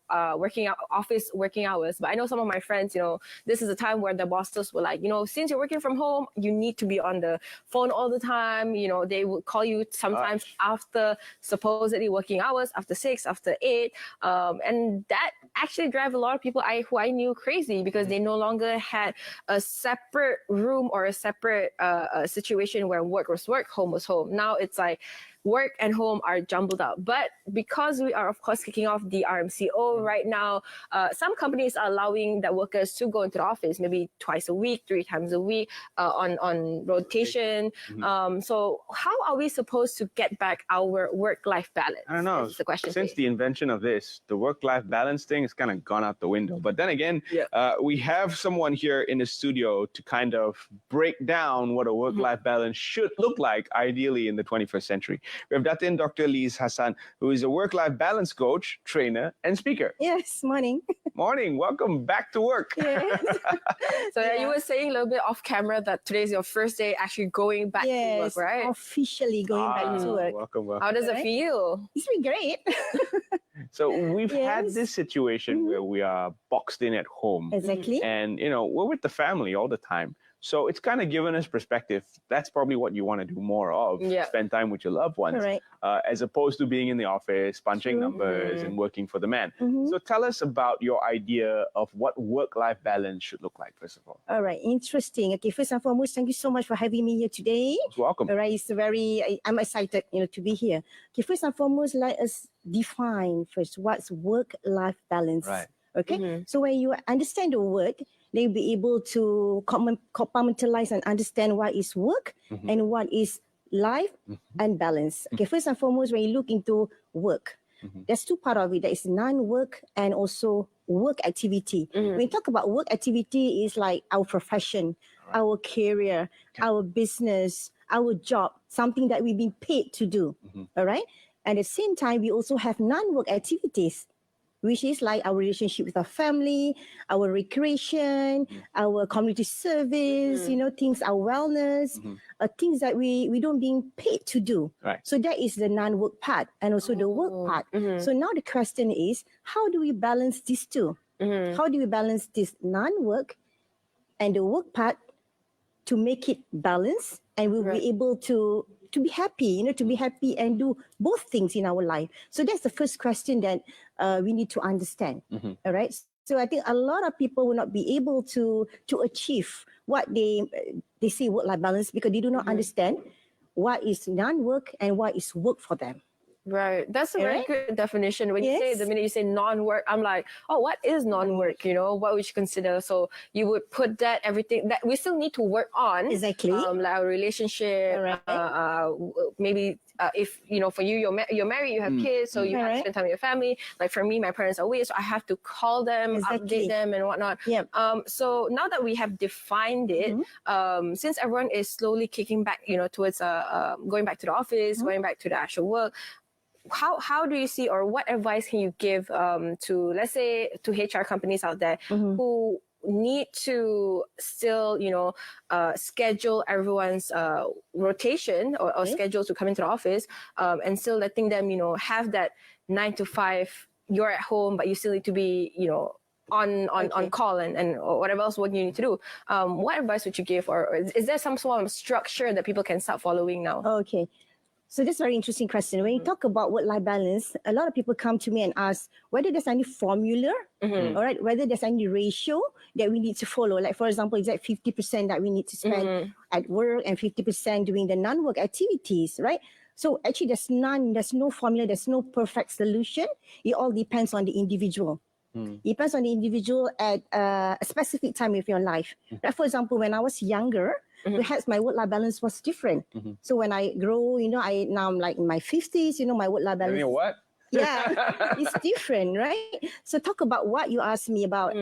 office working hours. But I know some of my friends, this is a time where the bosses were like, since you're working from home, you need to be on the phone all the time. They would call you sometimes after supposedly working hours, after 6, after 8. And that actually drive a lot of people who I knew crazy, because they no longer had a separate room or a separate situation where work was work, home was home. Now it's like work and home are jumbled up. But because we are, of course, kicking off the RMCO right now, some companies are allowing their workers to go into the office maybe twice a week, 3 times a week on rotation. So how are we supposed to get back our work-life balance? I don't know. That's the question. Since the invention of this, the work-life balance thing has kind of gone out the window. But then again, we have someone here in the studio to kind of break down what a work-life balance should look like, ideally in the 21st century. We have Dr. Leez Hassan, who is a work-life balance coach, trainer, and speaker. Yes, morning. Morning. Welcome back to work. Yes. So you were saying a little bit off camera that today's your first day actually going back to work, right? Officially going back to work. Welcome. How does it feel? It's been great. So we've had this situation where we are boxed in at home. Exactly. And, we're with the family all the time. So it's kind of given us perspective. That's probably what you want to do more of. Spend time with your loved ones. Right. As opposed to being in the office, punching numbers and working for the man. So tell us about your idea of what work-life balance should look like, first of all. All right. Interesting. Okay. First and foremost, thank you so much for having me here today. Welcome. All right. I'm excited, to be here. Okay. First and foremost, let us define first what's work-life balance. Right. Okay. So when you understand the word, they'll be able to compartmentalize and understand what is work and what is life and balance. Okay, first and foremost, when you look into work, there's 2 parts of it. There is non-work and also work activity. When you talk about work activity, is like our profession, our career, our business, our job, something that we've been paid to do. All right. At the same time, we also have non-work activities, which is like our relationship with our family, our recreation, our community service, things, our wellness, things that we don't being paid to do. Right. So that is the non-work part and also the work part. So now the question is, how do we balance these two? How do we balance this non-work and the work part to make it balanced, and we'll be able to be happy, to be happy and do both things in our life. So that's the first question that we need to understand. All right. So I think a lot of people will not be able to achieve what they say work-life balance, because they do not understand what is non-work and what is work for them. Right. That's a very good definition. When you say, the minute you say non-work, I'm like, oh, what is non-work? What would you consider? So you would put that everything that we still need to work on. Exactly. Like our relationship, maybe if, for you, you're married, you have kids, so you have to spend time with your family. Like for me, my parents are away, so I have to call them, update them and whatnot. So now that we have defined it, since everyone is slowly kicking back, towards going back to the office, going back to the actual work, how do you see, or what advice can you give to, let's say, to HR companies out there who need to still, schedule everyone's rotation or schedule to come into the office, and still letting them, have that 9 to 5, you're at home, but you still need to be, on call and or whatever else what you need to do. What advice would you give, or is there some sort of structure that people can start following now? Okay. So that's a very interesting question. When you talk about work-life balance, a lot of people come to me and ask whether there's any formula, all right, whether there's any ratio that we need to follow. Like, for example, is that 50% that we need to spend at work and 50% doing the non-work activities, right? So actually there's no formula, there's no perfect solution. It all depends on the individual. It depends on the individual at a specific time of your life. Like, for example, when I was younger, perhaps my work-life balance was different. So when I grow, now I'm like in my 50s, my work-life balance. You know what? Yeah, it's different, right? So talk about what you asked me about,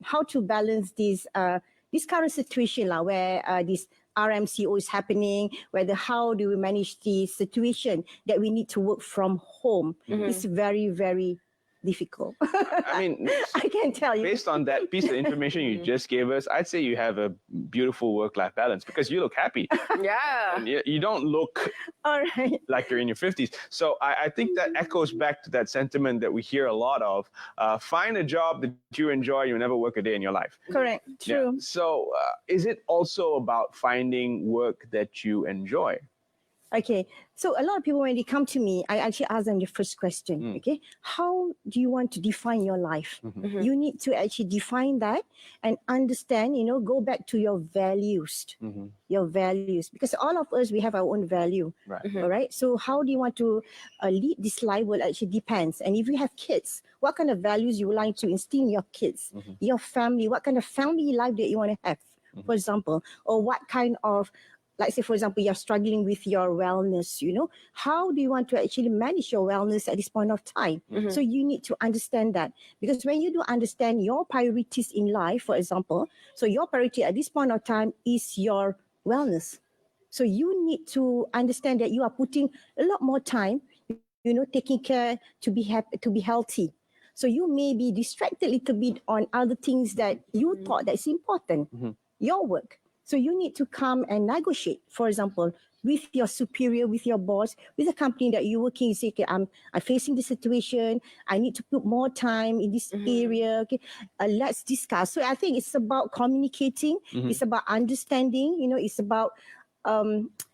how to balance this current situation where this RMCO is happening, how do we manage the situation that we need to work from home. It's very, very difficult. I mean, I can tell you. based on that piece of information you just gave us, I'd say you have a beautiful work-life balance because you look happy. Yeah. And you don't look All right. like you're in your 50s. So I think that echoes back to that sentiment that we hear a lot of. Find a job that you enjoy, you'll never work a day in your life. Correct. True. Yeah. So is it also about finding work that you enjoy? Okay, so a lot of people, when they come to me, I actually ask them the first question, okay? How do you want to define your life? You need to actually define that and understand, go back to your values. Your values, because all of us, we have our own value. Right. All right, so how do you want to lead this life will actually depends. And if you have kids, what kind of values you would like to instill in your kids, your family, what kind of family life that you want to have, for example, or what kind of, like say, for example, you're struggling with your wellness, how do you want to actually manage your wellness at this point of time? So you need to understand that, because when you do understand your priorities in life, for example, so your priority at this point of time is your wellness. So you need to understand that you are putting a lot more time, taking care to be happy, to be healthy. So you may be distracted a little bit on other things that you thought that's important, your work. So you need to come and negotiate, for example, with your superior, with your boss, with the company that you're working. You say, okay, I'm facing this situation. I need to put more time in this area. Okay, let's discuss. So I think it's about communicating. It's about understanding. It's about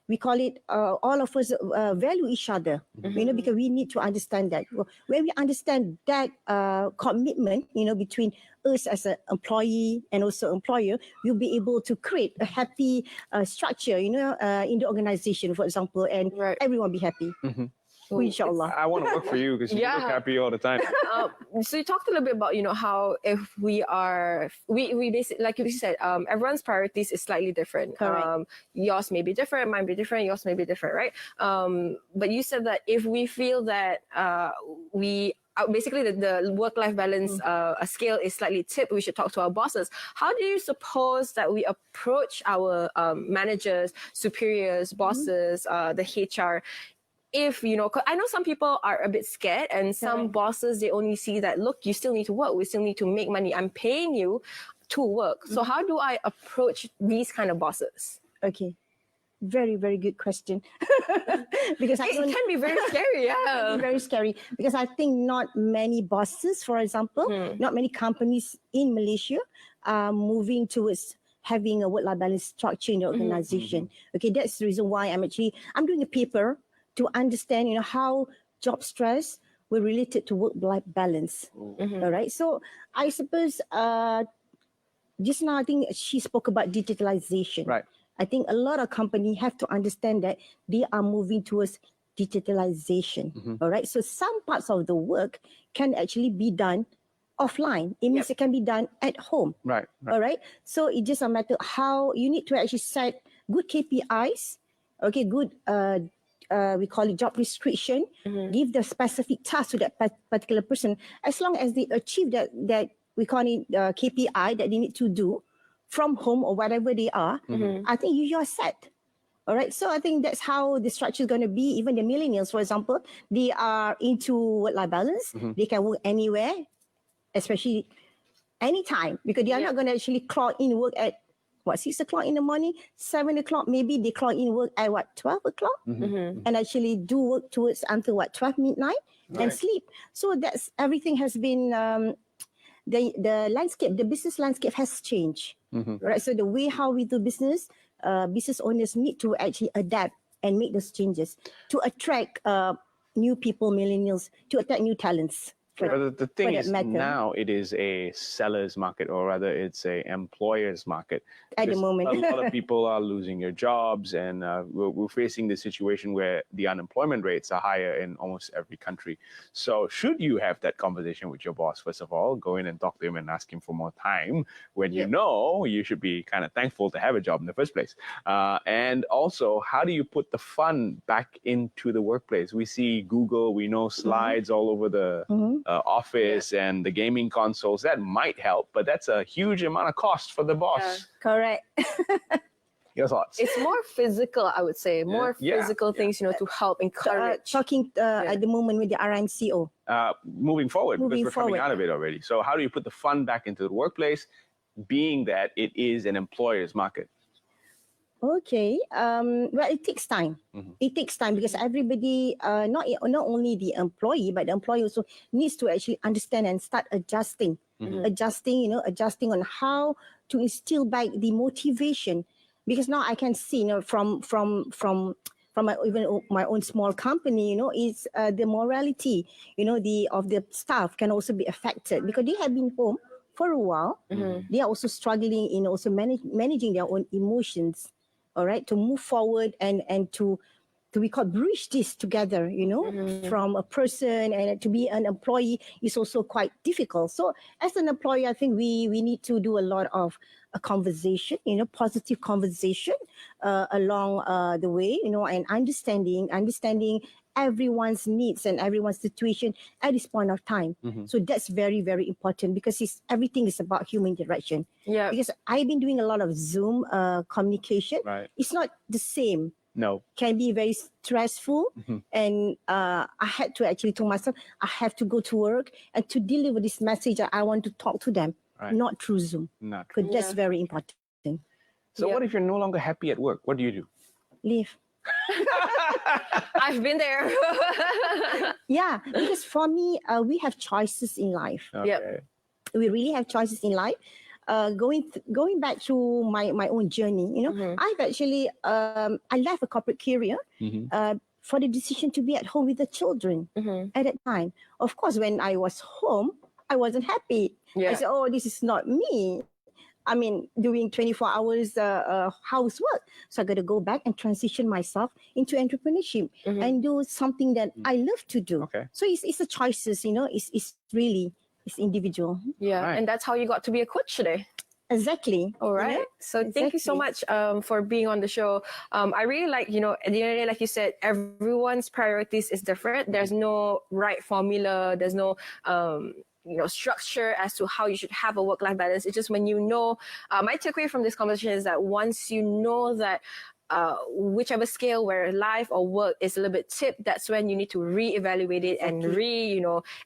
we call it all of us value each other. Because we need to understand that. When we understand that commitment, between us as an employee and also employer, we'll be able to create a happy structure, in the organization, for example, and everyone be happy. Inshallah. I want to work for you because you look happy all the time. So you talked a little bit about, how if we basically, like you said, everyone's priorities is slightly different. Yours may be different, mine be different, yours may be different, right? But you said that if we feel that basically the work-life balance a scale is slightly tipped, we should talk to our bosses. How do you suppose that we approach our managers, superiors, bosses, the HR? If, 'cause I know some people are a bit scared, and some bosses, they only see that, look, you still need to work. We still need to make money. I'm paying you to work. So how do I approach these kind of bosses? Okay. Very, very good question. Because it can be very scary, yeah. Very scary. Because I think not many bosses, for example, not many companies in Malaysia are moving towards having a work-life balance structure in the organization. Okay, that's the reason why I'm doing a paper to understand, how job stress were related to work-life balance. All right. So I suppose just now I think she spoke about digitalization. Right. I think a lot of companies have to understand that they are moving towards digitalization. All right. So some parts of the work can actually be done offline. It means it can be done at home. Right. All right. So it's just a matter how you need to actually set good KPIs. Okay. Good. We call it job description. Give the specific task to that particular person. As long as they achieve that we call it KPI that they need to do from home or wherever they are, I think you are set. All right. So I think that's how the structure is going to be. Even the millennials, for example, they are into work-life balance. They can work anywhere, especially anytime, because they are not going to actually clock in work at 6 o'clock in the morning, 7 o'clock, maybe they clock in work at 12 o'clock and actually do work towards until 12 midnight and sleep. So that's everything has been, the landscape, the business landscape has changed, right? So the way how we do business, business owners need to actually adapt and make those changes to attract new people, millennials, to attract new talents. But the thing is, now it is a seller's market, or rather it's a employer's market. At the moment. A lot of people are losing their jobs, and we're facing this situation where the unemployment rates are higher in almost every country. So should you have that conversation with your boss, first of all, go in and talk to him and ask him for more time when you should be kind of thankful to have a job in the first place. And also, how do you put the fun back into the workplace? We see Google, we know slides all over the office and the gaming consoles. That might help, but that's a huge amount of cost for the boss. Correct. Your thoughts? It's more physical, I would say. More physical things, you know, to help encourage. Talking at the moment with the RMCO. Moving forward, because we're coming out of it already. So how do you put the fun back into the workplace, being that it is an employer's market? Okay. Well, it takes time. It takes time because everybody, not only the employee, but the employee also needs to actually understand and start adjusting, adjusting on how to instill back the motivation. Because now I can see, from even my own small company, is the morality, of the staff can also be affected because they have been home for a while. They are also struggling in also managing their own emotions. All right, to move forward and to we call bridge this together, from a person and to be an employee is also quite difficult. So as an employee, I think we need to do a lot of a conversation, positive conversation along the way, and understanding everyone's needs and everyone's situation at this point of time. So that's very, very important because everything is about human interaction. Yeah. Because I've been doing a lot of Zoom communication. Right. It's not the same. No. Can be very stressful. And I had to actually tell myself, I have to go to work and to deliver this message that I want to talk to them, not through Zoom. Not Because that's very important. So what if you're no longer happy at work? What do you do? Leave. I've been there. Yeah, because for me, we have choices in life. Okay. Yep. We really have choices in life. Going back to my own journey, I've actually I left a corporate career for the decision to be at home with the children at that time. Of course, when I was home, I wasn't happy. Yeah. I said, "Oh, this is not me." I mean, doing 24 hours housework. So I got to go back and transition myself into entrepreneurship and do something that I love to do. Okay. So it's the choices, it's really, it's individual. Yeah. Right. And that's how you got to be a coach today. Exactly. All right. So thank you so much for being on the show. I really like, at the end of the day, like you said, everyone's priorities is different. There's no right formula. There's no, structure as to how you should have a work-life balance. It's just when my takeaway from this conversation is that once you know that whichever scale where life or work is a little bit tipped, that's when you need to reevaluate it and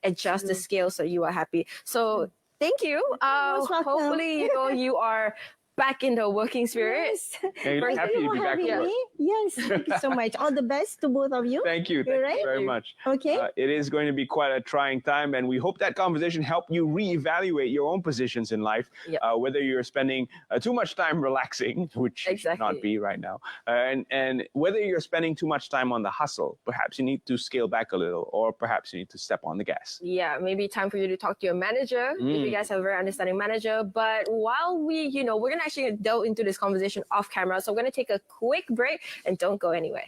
adjust the scale so you are happy. So thank you. Hopefully, you are back in the working spirit. Yes. And you're happy to be back at work. Yes, thank you so much. All the best to both of you. Thank you. Thank you very much. Okay. It is going to be quite a trying time, and we hope that conversation helped you reevaluate your own positions in life, whether you're spending too much time relaxing, which you should not be right now, and whether you're spending too much time on the hustle. Perhaps you need to scale back a little, or perhaps you need to step on the gas. Yeah, maybe time for you to talk to your manager if you guys have a very understanding manager. But while we're going to actually delve into this conversation off camera, so we're going to take a quick break and don't go anywhere.